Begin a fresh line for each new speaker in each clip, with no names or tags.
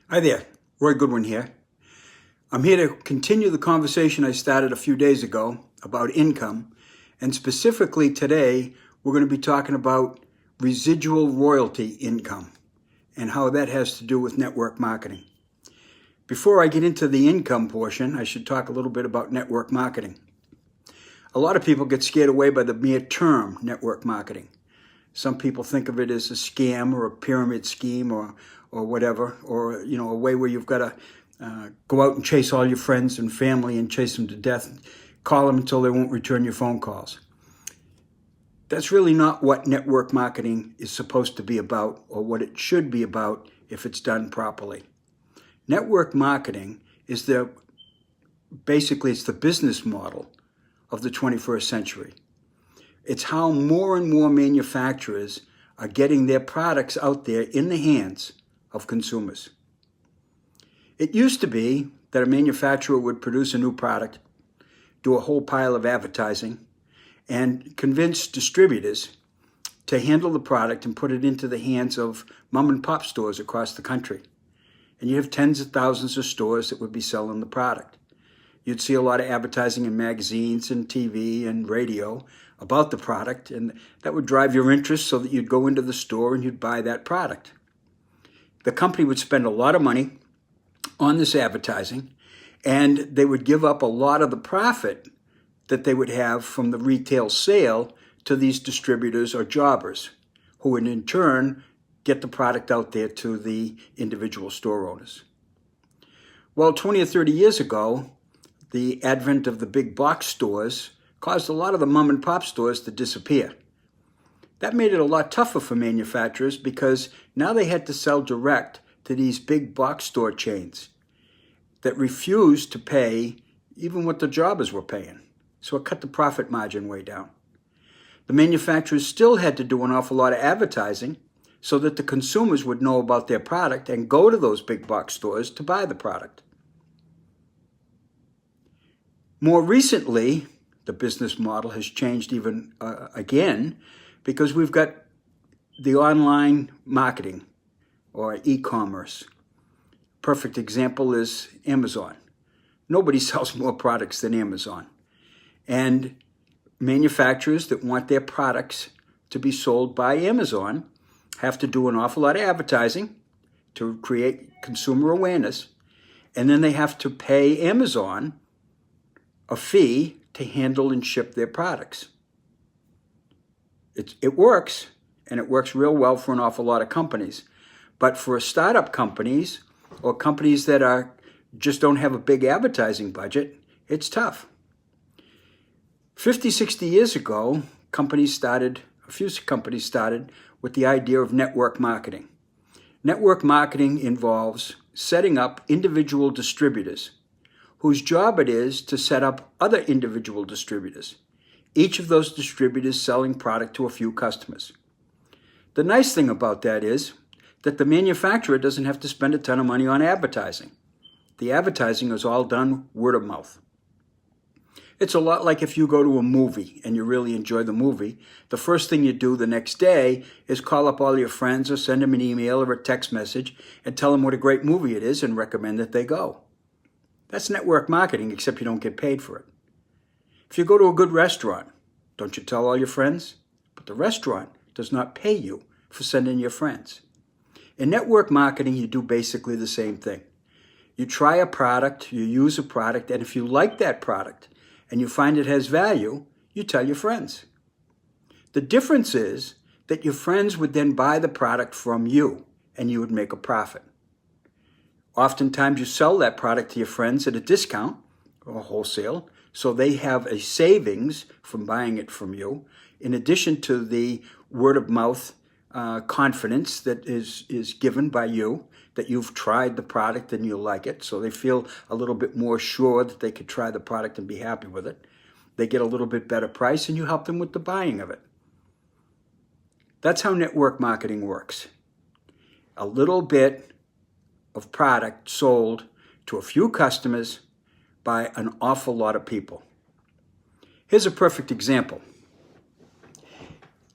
Hi there, Roy Goodwin here. I'm here to continue the conversation I started a few days ago about income, and specifically today we're going to be talking about residual royalty income and how that has to do with network marketing. Before I get into the income portion, I should talk a little bit about network marketing. A lot of people get scared away by the mere term network marketing. Some people think of it as a scam or a pyramid scheme or whatever, or a way where you've got to go out and chase all your friends and family and chase them to death, call them until they won't return your phone calls. That's really not what network marketing is supposed to be about, or what it should be about if it's done properly. Network marketing is basically it's the business model of the 21st century. It's how more and more manufacturers are getting their products out there in the hands of consumers. It used to be that a manufacturer would produce a new product, do a whole pile of advertising, and convince distributors to handle the product and put it into the hands of mom and pop stores across the country. And you have tens of thousands of stores that would be selling the product. You'd see a lot of advertising in magazines and TV and radio about the product, and that would drive your interest so that you'd go into the store and you'd buy that product. The company would spend a lot of money on this advertising, and they would give up a lot of the profit that they would have from the retail sale to these distributors or jobbers, who would in turn get the product out there to the individual store owners. Well, 20 or 30 years ago, the advent of the big box stores caused a lot of the mom and pop stores to disappear. That made it a lot tougher for manufacturers because now they had to sell direct to these big box store chains that refused to pay even what the jobbers were paying. So it cut the profit margin way down. The manufacturers still had to do an awful lot of advertising so that the consumers would know about their product and go to those big box stores to buy the product. More recently, the business model has changed even again because we've got the online marketing or e-commerce. Perfect example is Amazon. Nobody sells more products than Amazon. And manufacturers that want their products to be sold by Amazon have to do an awful lot of advertising to create consumer awareness, and then they have to pay Amazon a fee to handle and ship their products. It works, and it works real well for an awful lot of companies. But for startup companies or companies that just don't have a big advertising budget, it's tough. 50, 60 years ago, a few companies started with the idea of network marketing. Network marketing involves setting up individual distributors whose job it is to set up other individual distributors, each of those distributors selling product to a few customers. The nice thing about that is that the manufacturer doesn't have to spend a ton of money on advertising. The advertising is all done word of mouth. It's a lot like if you go to a movie and you really enjoy the movie, the first thing you do the next day is call up all your friends or send them an email or a text message and tell them what a great movie it is and recommend that they go. That's network marketing, except you don't get paid for it. If you go to a good restaurant, don't you tell all your friends? But the restaurant does not pay you for sending your friends. In network marketing, you do basically the same thing. You try a product, you use a product, and if you like that product and you find it has value, you tell your friends. The difference is that your friends would then buy the product from you and you would make a profit. Oftentimes you sell that product to your friends at a discount or wholesale, so they have a savings from buying it from you, in addition to the word of mouth confidence that is given by you, that you've tried the product and you like it, so they feel a little bit more sure that they could try the product and be happy with it. They get a little bit better price and you help them with the buying of it. That's how network marketing works. A little bit of product sold to a few customers by an awful lot of people. Here's a perfect example.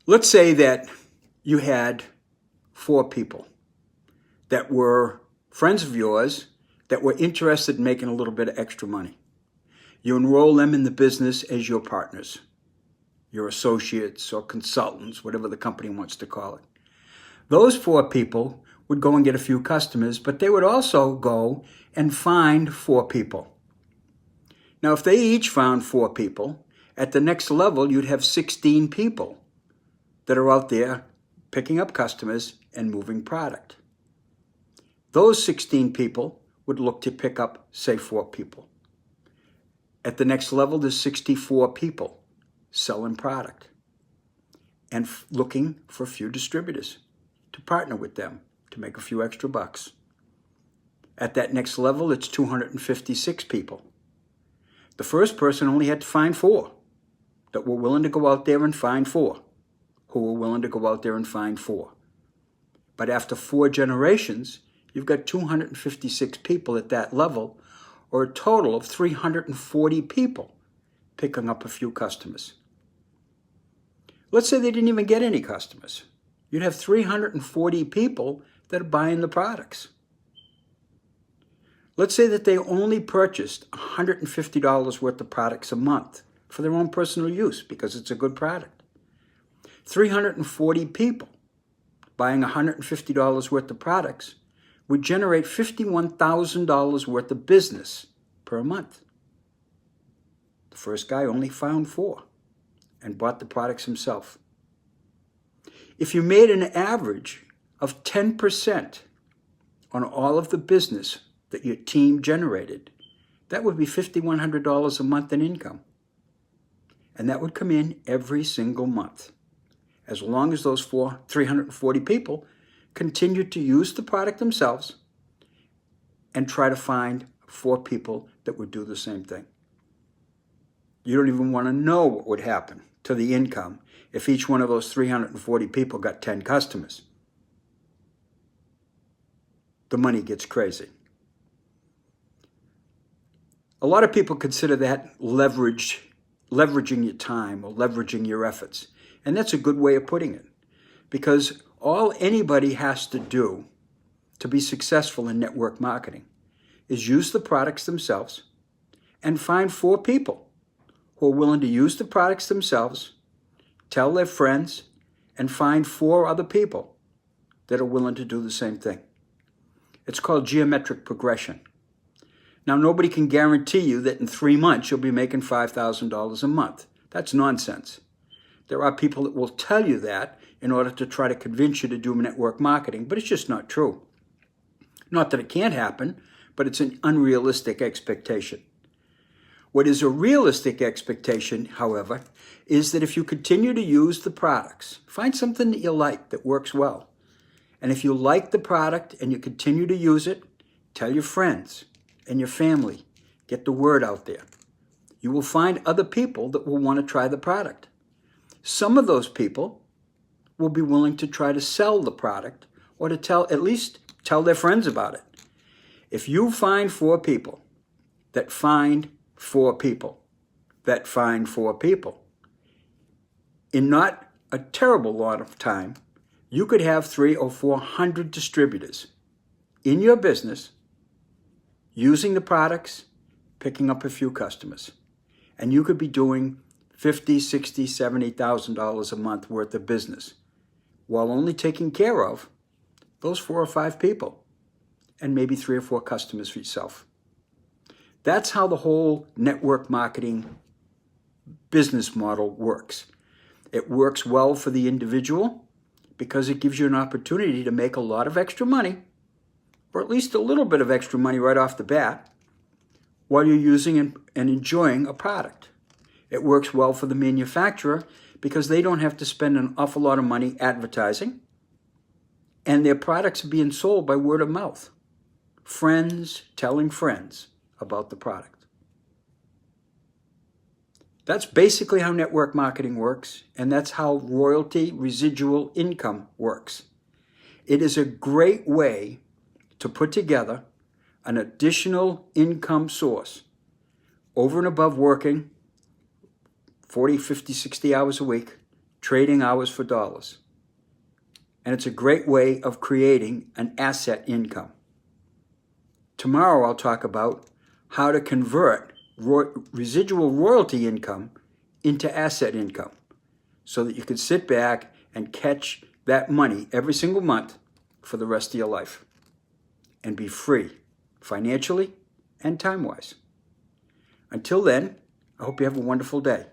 Let's say that you had 4 people that were friends of yours that were interested in making a little bit of extra money. You enroll them in the business as your partners, your associates or consultants, whatever the company wants to call it. Those 4 people would go and get a few customers, but they would also go and find 4 people. Now, if they each found 4 people, at the next level, you'd have 16 people that are out there picking up customers and moving product. Those 16 people would look to pick up, say, 4 people. At the next level, there's 64 people selling product and looking for a few distributors to partner with them to make a few extra bucks. At that next level, it's 256 people. The first person only had to find 4 that were willing to go out there and find 4 who were willing to go out there and find 4. But after 4 generations, you've got 256 people at that level, or a total of 340 people picking up a few customers. Let's say they didn't even get any customers. You'd have 340 people that are buying the products. Let's say that they only purchased $150 worth of products a month for their own personal use because it's a good product. 340 people buying $150 worth of products would generate $51,000 worth of business per month. The first guy only found 4 and bought the products himself. If you made an average of 10% on all of the business that your team generated, that would be $5,100 a month in income. And that would come in every single month, as long as those 340 people continued to use the product themselves and try to find 4 people that would do the same thing. You don't even want to know what would happen to the income if each one of those 340 people got 10 customers. The money gets crazy. A lot of people consider that leveraging your time or leveraging your efforts. And that's a good way of putting it, because all anybody has to do to be successful in network marketing is use the products themselves and find 4 people who are willing to use the products themselves, tell their friends, and find 4 other people that are willing to do the same thing. It's called geometric progression. Now, nobody can guarantee you that in 3 months you'll be making $5,000 a month. That's nonsense. There are people that will tell you that in order to try to convince you to do network marketing, but it's just not true. Not that it can't happen, but it's an unrealistic expectation. What is a realistic expectation, however, is that if you continue to use the products, find something that you like that works well. And if you like the product and you continue to use it, tell your friends and your family. Get the word out there. You will find other people that will want to try the product. Some of those people will be willing to try to sell the product or to at least tell their friends about it. If you find 4 people that find 4 people that find 4 people, in not a terrible lot of time, you could have 300 or 400 distributors in your business using the products, picking up a few customers. And you could be doing $50,000, $60,000, $70,000 a month worth of business while only taking care of those 4 or 5 people and maybe 3 or 4 customers for yourself. That's how the whole network marketing business model works. It works well for the individual because it gives you an opportunity to make a lot of extra money, or at least a little bit of extra money right off the bat, while you're using and enjoying a product. It works well for the manufacturer because they don't have to spend an awful lot of money advertising, and their products are being sold by word of mouth. Friends telling friends about the product. That's basically how network marketing works, and that's how royalty residual income works. It is a great way to put together an additional income source over and above working 40, 50, 60 hours a week, trading hours for dollars. And it's a great way of creating an asset income. Tomorrow I'll talk about how to convert residual royalty income into asset income so that you can sit back and catch that money every single month for the rest of your life and be free financially and time-wise. Until then, I hope you have a wonderful day.